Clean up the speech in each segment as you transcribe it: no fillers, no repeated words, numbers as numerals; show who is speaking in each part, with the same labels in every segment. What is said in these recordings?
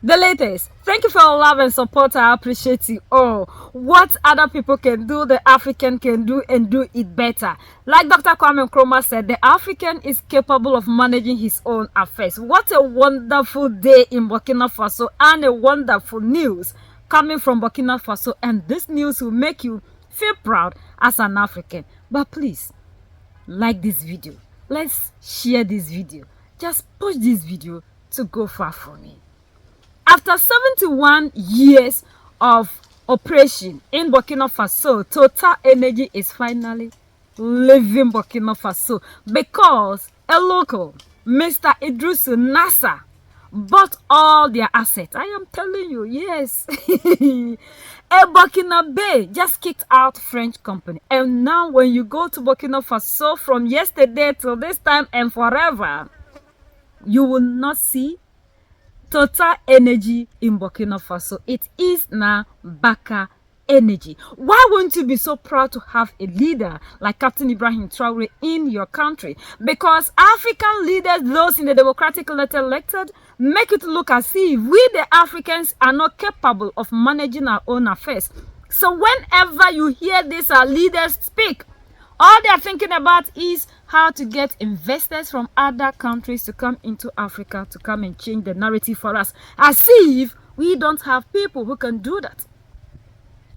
Speaker 1: The latest. Thank you for your love and support. I appreciate you all. What other people can do, the African can do and do it better. Like Dr. Kwame Nkrumah said, the African is capable of managing his own affairs. What a wonderful day in Burkina Faso and a wonderful news coming from Burkina Faso. And this news will make you feel proud as an African. But please, like this video. Let's share this video. Just push this video to go far for me. After 71 years of operation in Burkina Faso, TotalEnergies is finally leaving Burkina Faso because a local, Mr. Idrisu Nassa, bought all their assets. I am telling you, yes. A Burkinabe just kicked out French company. And now when you go to Burkina Faso from yesterday till this time and forever, you will not see TotalEnergies in Burkina Faso. It is now Barka Energy. Why wouldn't you be so proud to have a leader like Captain Ibrahim Traore in your country? Because African leaders, those in the democratically elected, make it look as if we the Africans are not capable of managing our own affairs. So whenever you hear these leaders speak, all they are thinking about is how to get investors from other countries to come into Africa to come and change the narrative for us. As if we don't have people who can do that.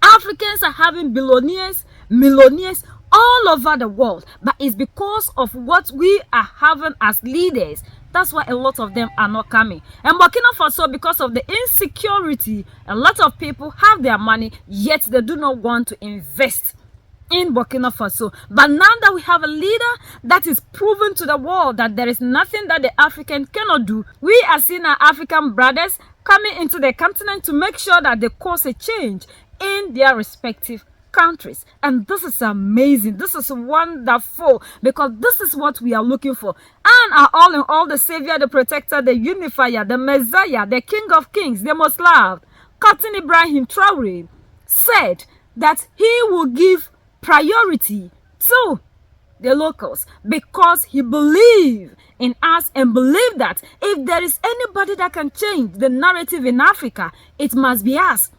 Speaker 1: Africans are having billionaires, millionaires all over the world. But it's because of what we are having as leaders. That's why a lot of them are not coming. And Burkina Faso, because of the insecurity, a lot of people have their money, yet they do not want to invest in Burkina Faso. But now that we have a leader that is proven to the world that there is nothing that the African cannot do, we are seeing our African brothers coming into the continent to make sure that they cause a change in their respective countries. And this is amazing. This is wonderful, because this is what we are looking for. And our all in all, the savior, the protector, the unifier, the messiah, the king of kings, the most loved, Captain Ibrahim Traore, said that he will give priority to the locals because he believes in us and believe that if there is anybody that can change the narrative in Africa, it must be us.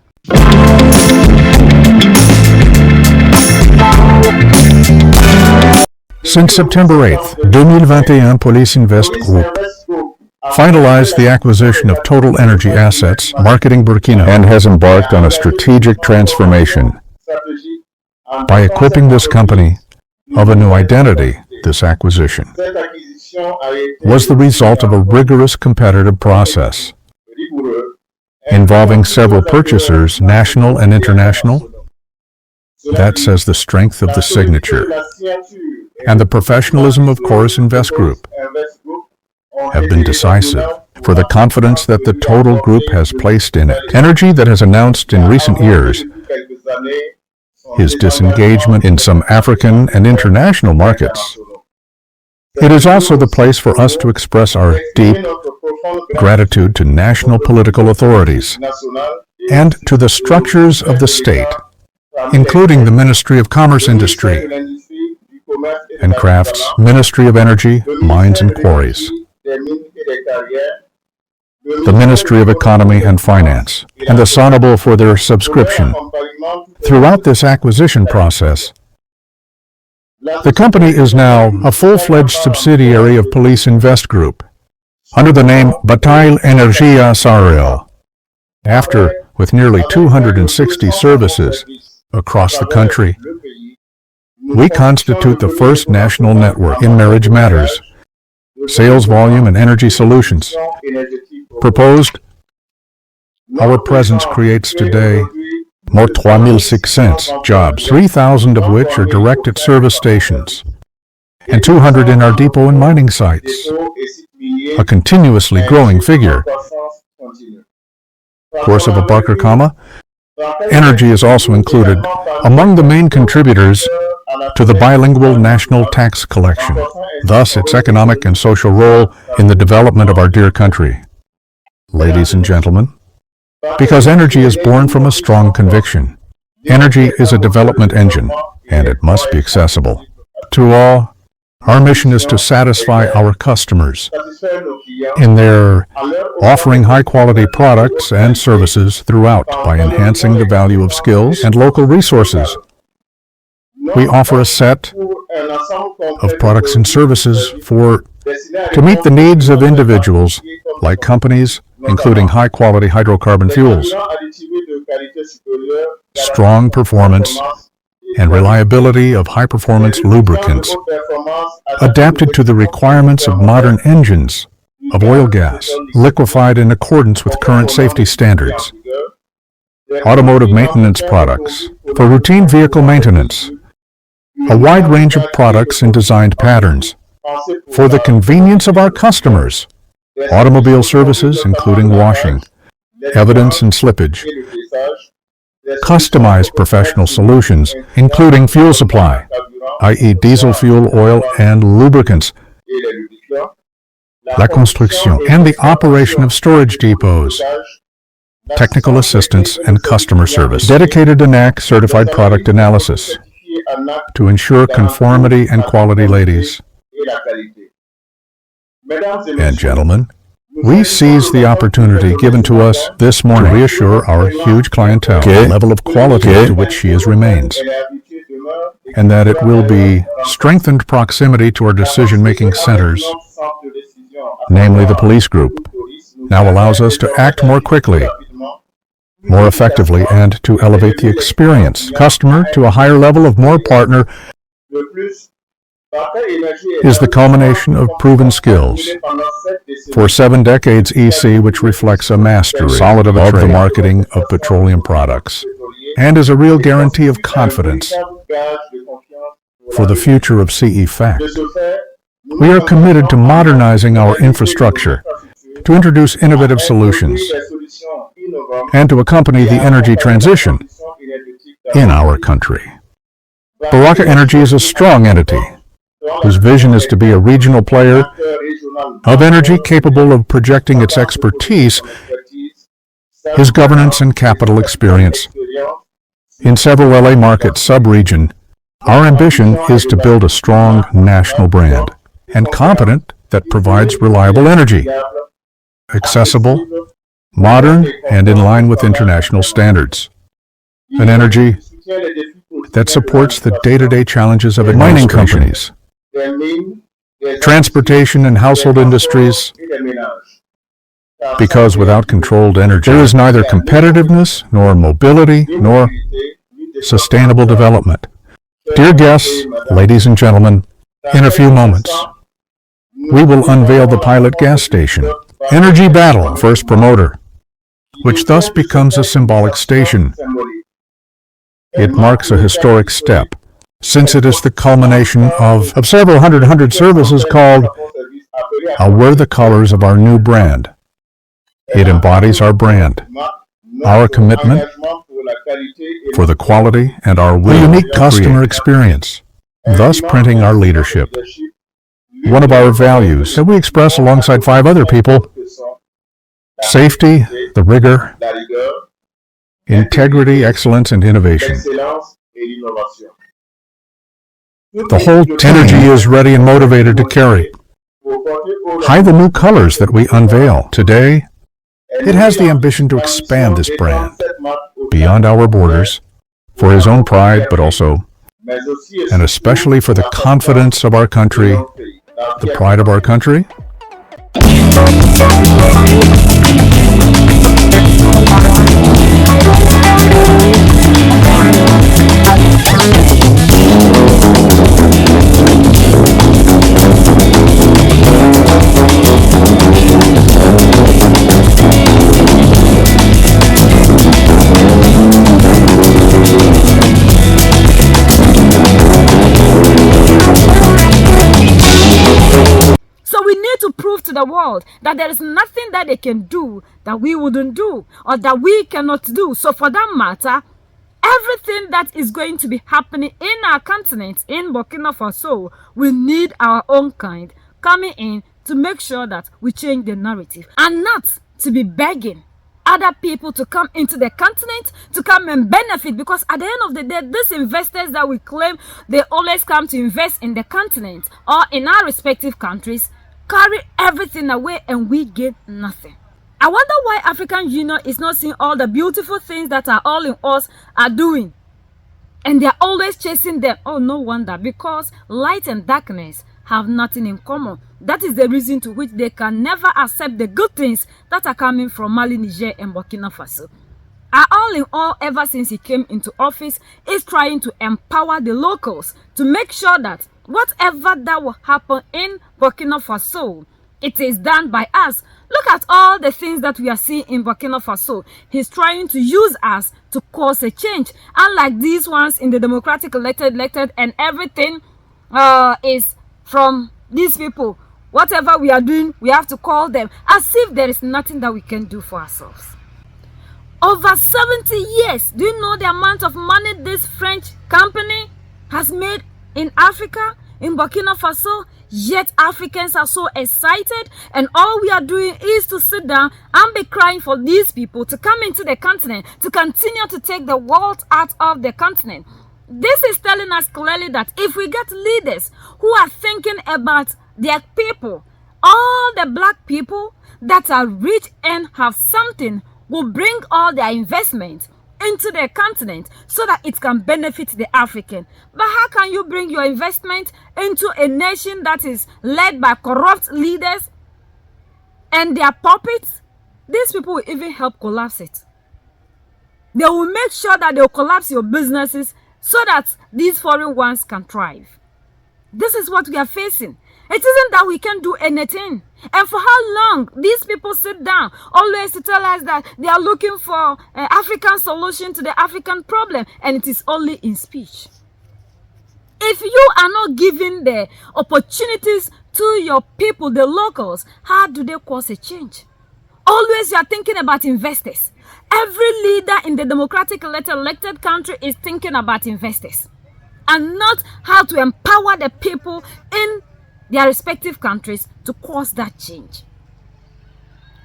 Speaker 2: Since September 8th, 2021 Police Invest Group finalized the acquisition of TotalEnergies assets, marketing Burkina, and has embarked on a strategic transformation. By equipping this company of a new identity, this acquisition was the result of a rigorous competitive process involving several purchasers, national and international. That says the strength of the signature and the professionalism of Chorus Invest Group have been decisive for the confidence that the Total Group has placed in it. Energy that has announced in recent years his disengagement in some African and international markets. It is also the place for us to express our deep gratitude to national political authorities and to the structures of the state, including the Ministry of Commerce, Industry and Crafts, Ministry of Energy, Mines and Quarries, the Ministry of Economy and Finance, and the Sonable for their subscription. Throughout this acquisition process, the company is now a full-fledged subsidiary of Police Invest Group under the name Barka Energy S.r.l. After, with nearly 260 services across the country, we constitute the first national network in marriage matters, sales volume and energy solutions. Proposed, our presence creates today more 3,600 jobs, 3,000 of which are directed service stations, and 200 in our depot and mining sites, a continuously growing figure. Course of a Barka comma, energy is also included among the main contributors to the bilingual national tax collection, thus its economic and social role in the development of our dear country. Ladies and gentlemen, because energy is born from a strong conviction. Energy is a development engine, and it must be accessible to all Our mission is to satisfy our customers in their offering high-quality products and services throughout by enhancing the value of skills and local resources. We offer a set of products and services to meet the needs of individuals like companies, including high-quality hydrocarbon fuels, strong performance and reliability of high-performance lubricants, adapted to the requirements of modern engines, of oil gas, liquefied in accordance with current safety standards, automotive maintenance products, for routine vehicle maintenance, a wide range of products in designed patterns, for the convenience of our customers, automobile services including washing, evidence and slippage, customized professional solutions including fuel supply, i.e. diesel fuel, oil, and lubricants, la construction and the operation of storage depots, technical assistance and customer service, dedicated to NAC certified product analysis to ensure conformity and quality. Ladies and gentlemen, we seize the opportunity given to us this morning to reassure our huge clientele the level of quality to which she remains, and that it will be strengthened proximity to our decision-making centers, namely the police group, now allows us to act more quickly, more effectively, and to elevate the experience customer to a higher level of more partner is the culmination of proven skills. For 7 decades EC, which reflects a mastery solid of the marketing of petroleum products, and is a real guarantee of confidence for the future of CE Fact. We are committed to modernizing our infrastructure, to introduce innovative solutions, and to accompany the energy transition in our country. Barka Energy is a strong entity whose vision is to be a regional player of energy capable of projecting its expertise, his governance and capital experience in several LA market sub-region. Our ambition is to build a strong national brand and competent that provides reliable energy, accessible, modern, and in line with international standards. An energy that supports the day-to-day challenges of mining companies, transportation and household industries, because without controlled energy, there is neither competitiveness, nor mobility, nor sustainable development. Dear guests, ladies and gentlemen, in a few moments, we will unveil the pilot gas station, Energy Battle, first promoter, which thus becomes a symbolic station. It marks a historic step, since it is the culmination of several hundred services called We're the Colors of our new brand. It embodies our brand, our commitment for the quality and our unique customer experience, thus printing our leadership. One of our values that we express alongside 5 other people: safety, the rigor, integrity, excellence, and innovation. The whole energy is ready and motivated to carry high the new colors that we unveil. Today, it has the ambition to expand this brand beyond our borders for his own pride, but also, and especially for the confidence of our country, the pride of our country.
Speaker 1: So we need to prove to the world that there is nothing that they can do that we wouldn't do, or that we cannot do. So for that matter, everything that is going to be happening in our continent, in Burkina Faso, we need our own kind coming in to make sure that we change the narrative, and not to be begging other people to come into the continent to come and benefit, because at the end of the day, these investors that we claim they always come to invest in the continent or in our respective countries carry everything away and we get nothing. I wonder why African Union is not seeing all the beautiful things that are all in us are doing, and they are always chasing them. Oh, no wonder, because light and darkness have nothing in common. That is the reason to which they can never accept the good things that are coming from Mali, Niger, and Burkina Faso. All in all, ever since he came into office, is trying to empower the locals to make sure that whatever that will happen in Burkina Faso, it is done by us. Look at all the things that we are seeing in Burkina Faso. He's trying to use us to cause a change. Unlike these ones in the democratic elected, and everything is from these people. Whatever we are doing, we have to call them, as if there is nothing that we can do for ourselves. Over 70 years, do you know the amount of money this French company has made in Africa, in Burkina Faso? Yet Africans are so excited, and all we are doing is to sit down and be crying for these people to come into the continent, to continue to take the world out of the continent. This is telling us clearly that if we get leaders who are thinking about their people, all the black people that are rich and have something will bring all their investment into the continent so that it can benefit the African. But how can you bring your investment into a nation that is led by corrupt leaders and their puppets? These people will even help collapse it. They will make sure that they will collapse your businesses so that these foreign ones can thrive. This is what we are facing. It isn't that we can't do anything. And for how long these people sit down always to tell us that they are looking for an African solution to the African problem, and it is only in speech. If you are not giving the opportunities to your people, the locals, how do they cause a change? Always you are thinking about investors. Every leader in the democratic elected country is thinking about investors and not how to empower the people in their respective countries to cause that change.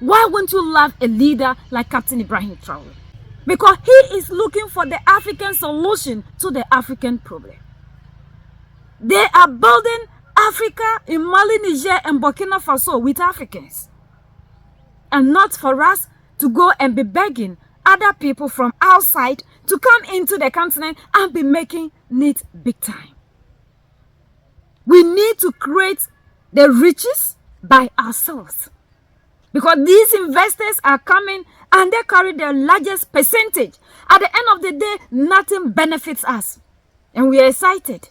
Speaker 1: Why won't you love a leader like Captain Ibrahim Traore? Because he is looking for the African solution to the African problem. They are building Africa in Mali, Niger, and Burkina Faso with Africans. And not for us to go and be begging other people from outside to come into the continent and be making it big time. We need to create the riches by ourselves, because these investors are coming and they carry the largest percentage. At the end of the day, nothing benefits us, and we are excited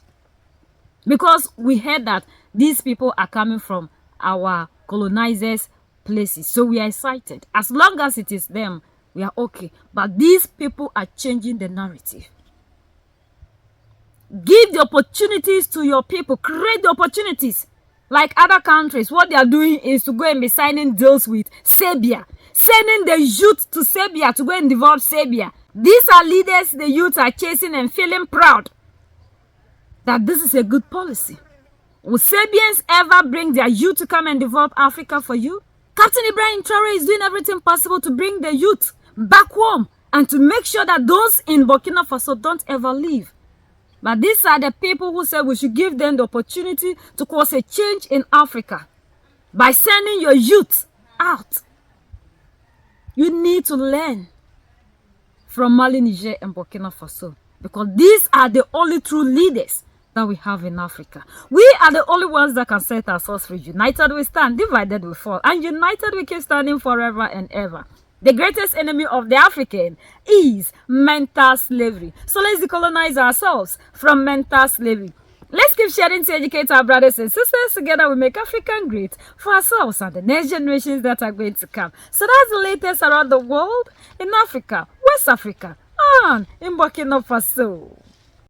Speaker 1: because we heard that these people are coming from our colonizers' places. So we are excited. As long as it is them, we are okay. But these people are changing the narrative. Give the opportunities to your people. Create the opportunities. Like other countries, what they are doing is to go and be signing deals with Serbia. Sending the youth to Serbia to go and develop Serbia. These are leaders the youth are chasing and feeling proud that this is a good policy. Will Serbians ever bring their youth to come and develop Africa for you? Captain Ibrahim Traore is doing everything possible to bring the youth back home and to make sure that those in Burkina Faso don't ever leave. But these are the people who said we should give them the opportunity to cause a change in Africa by sending your youth out. You need to learn from Mali, Niger, and Burkina Faso, because these are the only true leaders that we have in Africa. We are the only ones that can set ourselves free. United we stand, divided we fall, and united we keep standing forever and ever. The greatest enemy of the African is mental slavery. So let's decolonize ourselves from mental slavery. Let's keep sharing to educate our brothers and sisters. Together we make Africa great for ourselves and the next generations that are going to come. So that's the latest around the world in Africa, West Africa, and in Burkina Faso.